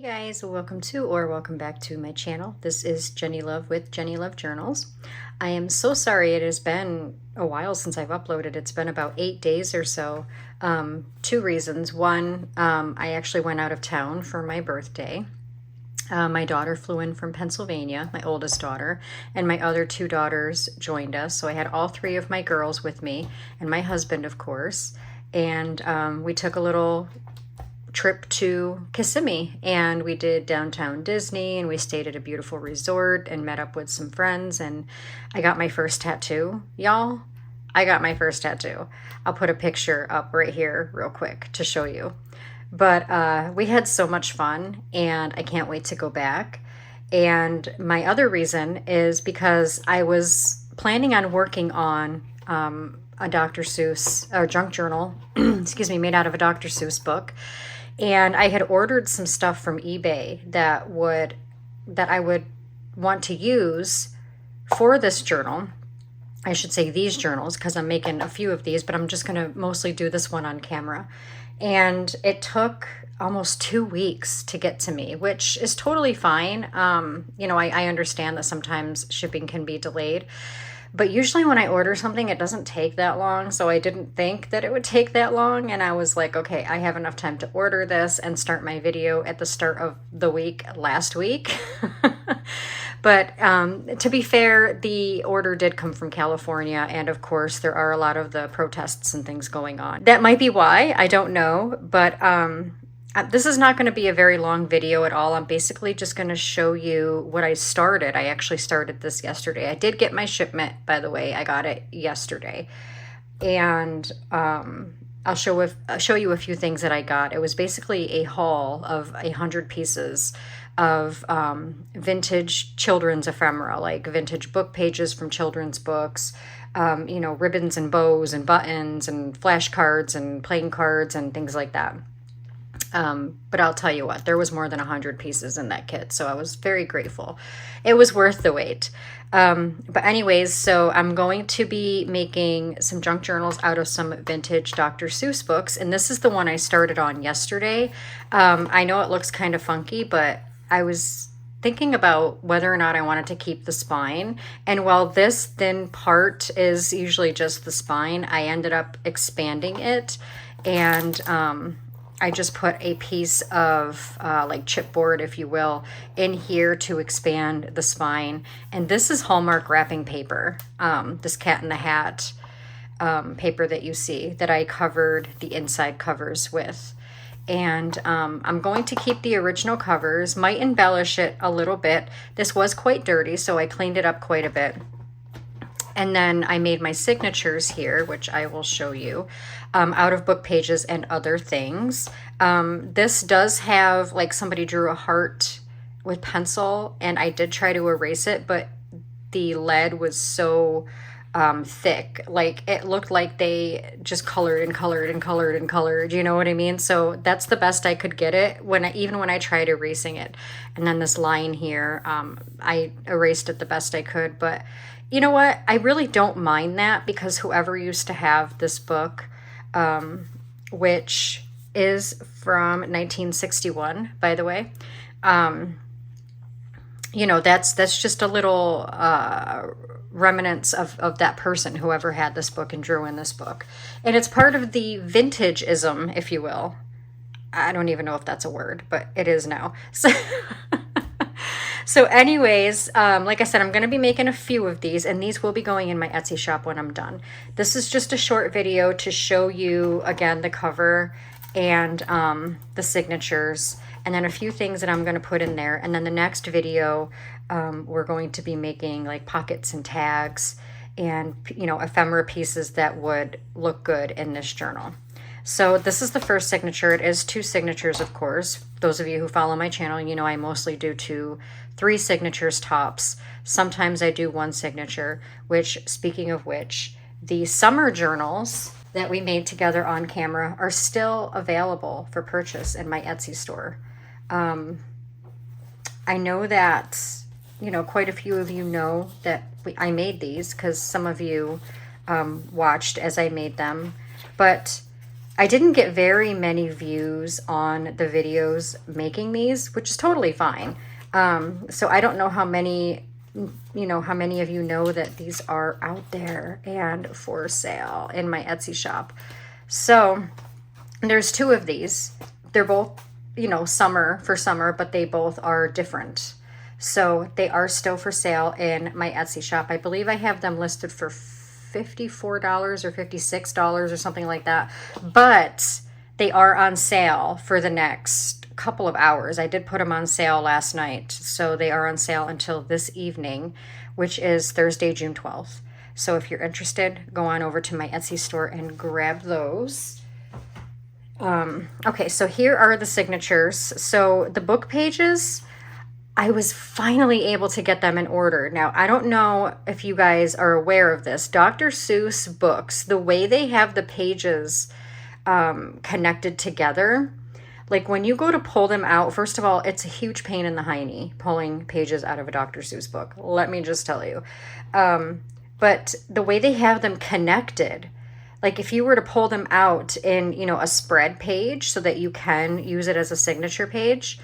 Hey guys, welcome back to my channel. This is Jenny Love with Jenny Love Journals. I am so sorry it has been a while since I've uploaded. It's been about 8 days or so. Two reasons. One, I actually went out of town for my birthday. My daughter flew in from Pennsylvania, my oldest daughter, and my other two daughters joined us. So I had all three of my girls with me and my husband, of course. And we took a little trip to Kissimmee, and we did downtown Disney, and we stayed at a beautiful resort and met up with some friends, and I got my first tattoo. Y'all, I got my first tattoo. I'll put a picture up right here real quick to show you. But we had so much fun, and I can't wait to go back. And my other reason is because I was planning on working on a Dr. Seuss, or junk journal, excuse me, made out of a Dr. Seuss book. And I had ordered some stuff from eBay that I would want to use for this journal. I should say these journals, because I'm making a few of these, but I'm just going to mostly do this one on camera. And it took almost 2 weeks to get to me, which is totally fine. I understand that sometimes shipping can be delayed. But usually when I order something, it doesn't take that long. So I didn't think that it would take that long. And I was like, okay, I have enough time to order this and start my video at the start of the week last week. But to be fair, the order did come from California. And of course, there are a lot of the protests and things going on. That might be why, I don't know. But this is not going to be a very long video at all. I'm basically just going to show you what I started. I actually started this yesterday. I did get my shipment, by the way. I got it yesterday. And I'll show you a few things that I got. It was basically a haul of 100 pieces of vintage children's ephemera, like vintage book pages from children's books, ribbons and bows and buttons and flashcards and playing cards and things like that. But I'll tell you what, there was more than 100 pieces in that kit, so I was very grateful. It was worth the wait. But anyways, so I'm going to be making some junk journals out of some vintage Dr. Seuss books, and this is the one I started on yesterday. I know it looks kind of funky, but I was thinking about whether or not I wanted to keep the spine. And while this thin part is usually just the spine, I ended up expanding it, and I just put a piece of like chipboard, if you will, in here to expand the spine. And this is Hallmark wrapping paper, this Cat in the Hat paper that you see that I covered the inside covers with. And I'm going to keep the original covers, might embellish it a little bit. This was quite dirty, so I cleaned it up quite a bit. And then I made my signatures here, which I will show you, out of book pages and other things. This does have, like, somebody drew a heart with pencil, and I did try to erase it, but the lead was so thick. Like, it looked like they just colored and colored and colored and colored, you know what I mean? So that's the best I could get it, even when I tried erasing it. And then this line here, I erased it the best I could, but you know what? I really don't mind that, because whoever used to have this book, which is from 1961, by the way, that's just a little remnants of that person, whoever had this book and drew in this book. And it's part of the vintage-ism, if you will. I don't even know if that's a word, but it is now. So anyways, like I said, I'm going to be making a few of these, and these will be going in my Etsy shop when I'm done. This is just a short video to show you, again, the cover and the signatures, and then a few things that I'm going to put in there. And then the next video, we're going to be making like pockets and tags and, ephemera pieces that would look good in this journal. So this is the first signature. It is 2 signatures, of course. Those of you who follow my channel, I mostly do 3 signatures tops. Sometimes I do 1 signature, which, speaking of which, the summer journals that we made together on camera are still available for purchase in my Etsy store. I know that, quite a few of you know that I made these, because some of you watched as I made them. But I didn't get very many views on the videos making these, which is totally fine. So I don't know how many, how many of you know that these are out there and for sale in my Etsy shop. So there's two of these. They're both, summer for summer, but they both are different. So they are still for sale in my Etsy shop. I believe I have them listed for $54 or $56 or something like that. But they are on sale for the next couple of hours. I did put them on sale last night. So they are on sale until this evening, which is Thursday, June 12th. So if you're interested, go on over to my Etsy store and grab those. Okay, so here are the signatures. So the book pages, I was finally able to get them in order. Now, I don't know if you guys are aware of this. Dr. Seuss books, the way they have the pages connected together, like when you go to pull them out, first of all, it's a huge pain in the hiney pulling pages out of a Dr. Seuss book. Let me just tell you. But the way they have them connected, like if you were to pull them out in, a spread page so that you can use it as a signature page,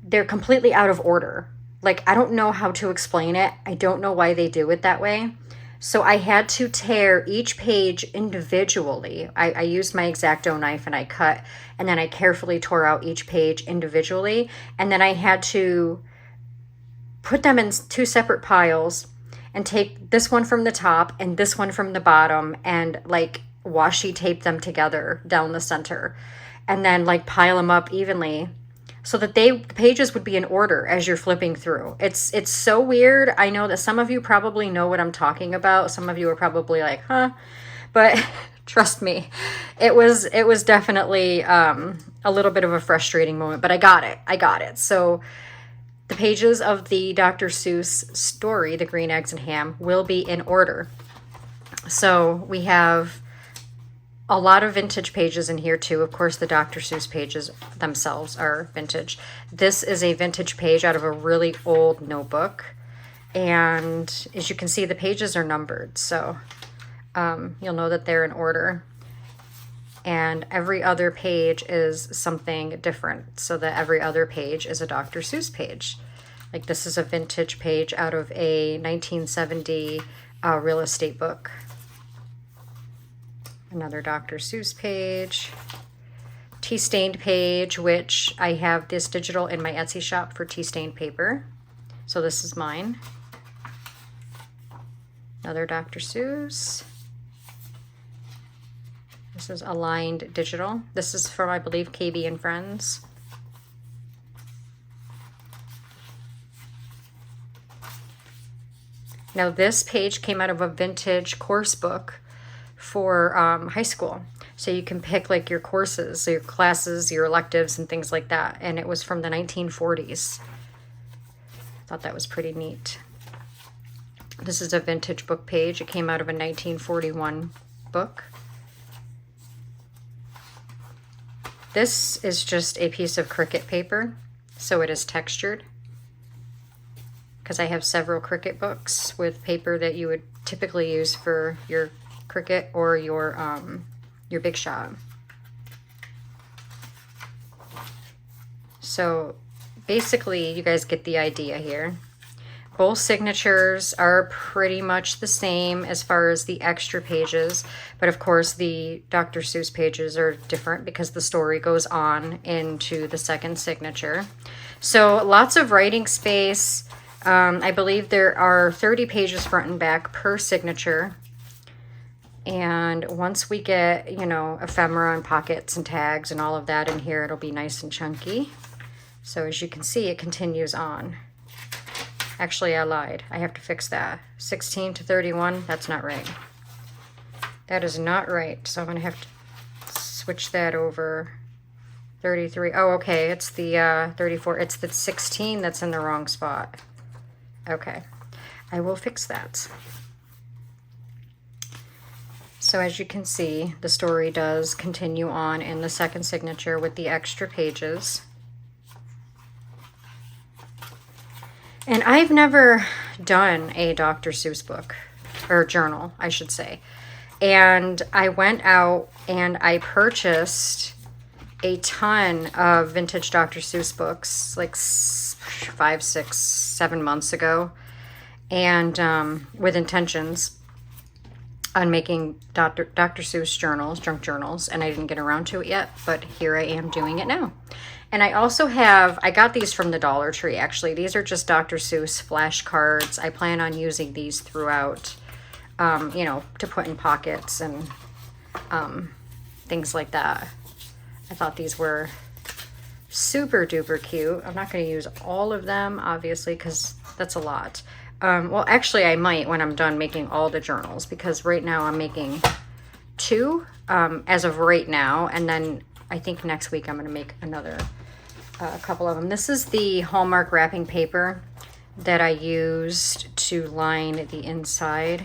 they're completely out of order. Like, I don't know how to explain it. I don't know why they do it that way. So I had to tear each page individually. I used my X-Acto knife and I cut, and then I carefully tore out each page individually. And then I had to put them in two separate piles and take this one from the top and this one from the bottom and like washi tape them together down the center, and then like pile them up evenly so that the pages would be in order as you're flipping through. It's so weird. I know that some of you probably know what I'm talking about. Some of you are probably like, huh? But trust me, it was definitely a little bit of a frustrating moment, but I got it. So the pages of the Dr. Seuss story, The Green Eggs and Ham, will be in order. So we have a lot of vintage pages in here too. Of course, the Dr. Seuss pages themselves are vintage. This is a vintage page out of a really old notebook. And as you can see, the pages are numbered. So you'll know that they're in order. And every other page is something different, so that every other page is a Dr. Seuss page. Like this is a vintage page out of a 1970 real estate book. Another Dr. Seuss page. Tea-stained page, which I have this digital in my Etsy shop for tea-stained paper. So this is mine. Another Dr. Seuss. This is aligned digital. This is from, I believe, KB and Friends. Now this page came out of a vintage course book for high school. So you can pick like your courses, so your classes, your electives, and things like that. And it was from the 1940s. Thought that was pretty neat. This is a vintage book page. It came out of a 1941 book. This is just a piece of Cricut paper, so it is textured, because I have several Cricut books with paper that you would typically use for your Cricut or your Big Shot. So basically, you guys get the idea here. Both signatures are pretty much the same as far as the extra pages, but of course the Dr. Seuss pages are different because the story goes on into the second signature. So lots of writing space. I believe there are 30 pages front and back per signature. And once we get, ephemera and pockets and tags and all of that in here, it'll be nice and chunky. So as you can see, it continues on. Actually, I lied. I have to fix that. 16 to 31, that's not right. That is not right. So I'm going to have to switch that over. 33. Oh, okay. It's the 34. It's the 16 that's in the wrong spot. Okay. I will fix that. So as you can see, the story does continue on in the second signature with the extra pages. And I've never done a Dr. Seuss book, or journal, I should say. And I went out and I purchased a ton of vintage Dr. Seuss books, like 5, 6, 7 months ago, and with intentions on making Dr. Seuss journals, junk journals, and I didn't get around to it yet, but here I am doing it now. And I also have, I got these from the Dollar Tree, actually. These are just Dr. Seuss flashcards. I plan on using these throughout, you know, to put in pockets and things like that. I thought these were super duper cute. I'm not going to use all of them, obviously, because that's a lot. Well, actually, I might when I'm done making all the journals, because right now I'm making 2 as of right now, and then I think next week I'm going to make another couple of them. This is the Hallmark wrapping paper that I used to line the inside.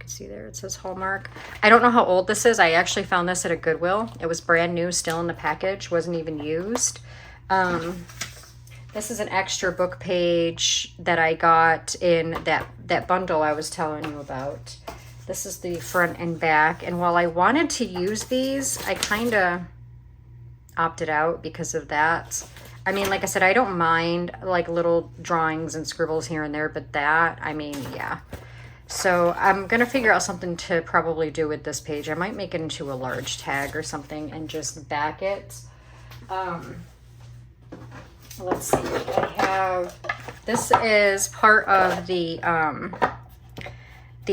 See there, it says Hallmark. I don't know how old this is. I actually found this at a Goodwill. It was brand new, still in the package, wasn't even used. This is an extra book page that I got in that bundle I was telling you about. This is the front and back, and while I wanted to use these, I kind of opted out because of that. I mean, like I said, I don't mind like little drawings and scribbles here and there, but that, I mean, yeah. So I'm going to figure out something to probably do with this page. I might make it into a large tag or something and just back it. Let's see. I have, this is part of the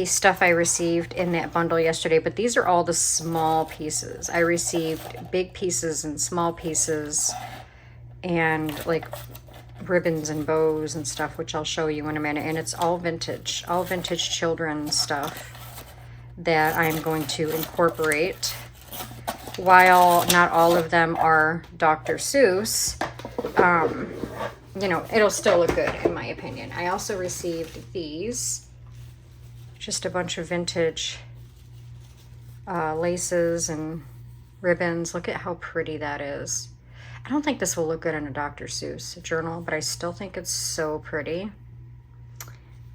stuff I received in that bundle yesterday, but these are all the small pieces. I received big pieces and small pieces and like ribbons and bows and stuff, which I'll show you in a minute. And it's all vintage children's stuff that I'm going to incorporate. While not all of them are Dr. Seuss, you know, it'll still look good in my opinion. I also received these, just a bunch of vintage laces and ribbons. Look at how pretty that is. I don't think this will look good in a Dr. Seuss journal, but I still think it's so pretty.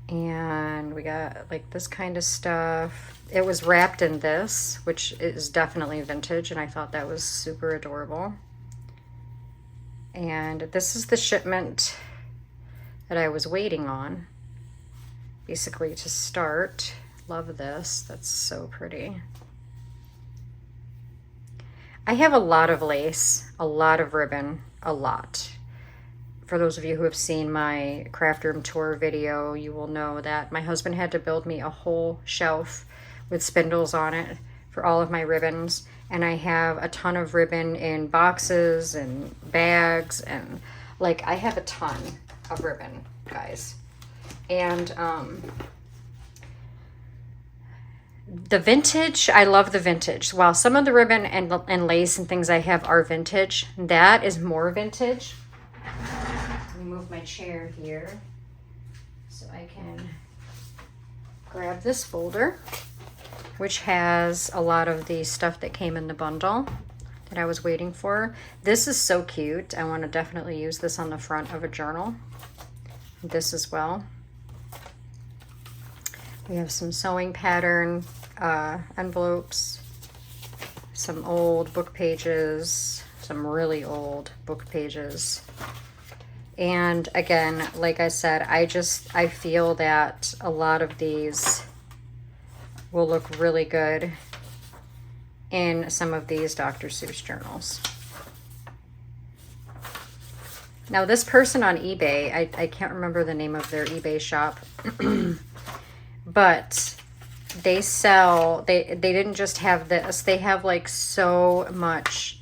And we got like this kind of stuff. It was wrapped in this, which is definitely vintage, and I thought that was super adorable. And this is the shipment that I was waiting on, basically to start. Love this. That's so pretty. I have a lot of lace, a lot of ribbon, a lot. For those of you who have seen my craft room tour video, you will know that my husband had to build me a whole shelf with spindles on it for all of my ribbons. And I have a ton of ribbon in boxes and bags, and like I have a ton of ribbon, guys. And the vintage, I love the vintage. While some of the ribbon and lace and things I have are vintage, that is more vintage. Let me move my chair here so I can grab this folder, which has a lot of the stuff that came in the bundle that I was waiting for. This is so cute. I want to definitely use this on the front of a journal. This as well. We have some sewing pattern envelopes, some old book pages, some really old book pages. And again, like I said, I feel that a lot of these will look really good in some of these Dr. Seuss journals. Now this person on eBay, I can't remember the name of their eBay shop, but they sell, they didn't just have this, they have like so much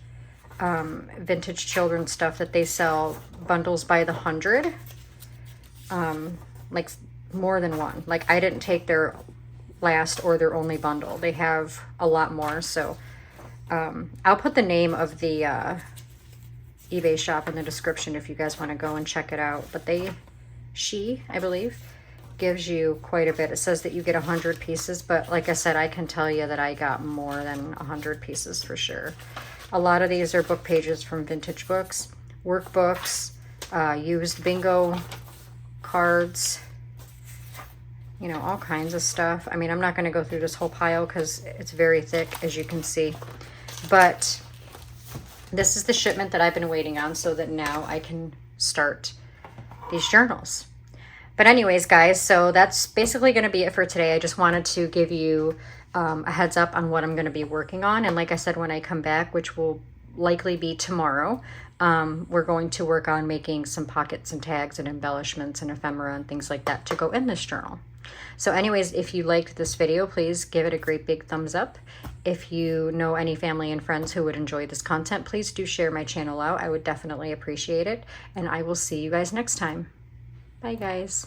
vintage children's stuff that they sell bundles by the 100, like more than one. Like I didn't take their last or their only bundle. They have a lot more. So I'll put the name of the eBay shop in the description if you guys want to go and check it out. But she, I believe, gives you quite a bit. It says that you get 100 pieces, but like I said, I can tell you that I got more than 100 pieces for sure. A lot of these are book pages from vintage books, workbooks, used bingo cards, you know, all kinds of stuff. I mean, I'm not going to go through this whole pile because it's very thick, as you can see. But this is the shipment that I've been waiting on so that now I can start these journals. But anyways, guys, so that's basically going to be it for today. I just wanted to give you a heads up on what I'm going to be working on. And like I said, when I come back, which will likely be tomorrow, we're going to work on making some pockets and tags and embellishments and ephemera and things like that to go in this journal. So anyways, if you liked this video, please give it a great big thumbs up. If you know any family and friends who would enjoy this content, please do share my channel out. I would definitely appreciate it. And I will see you guys next time. Bye, guys.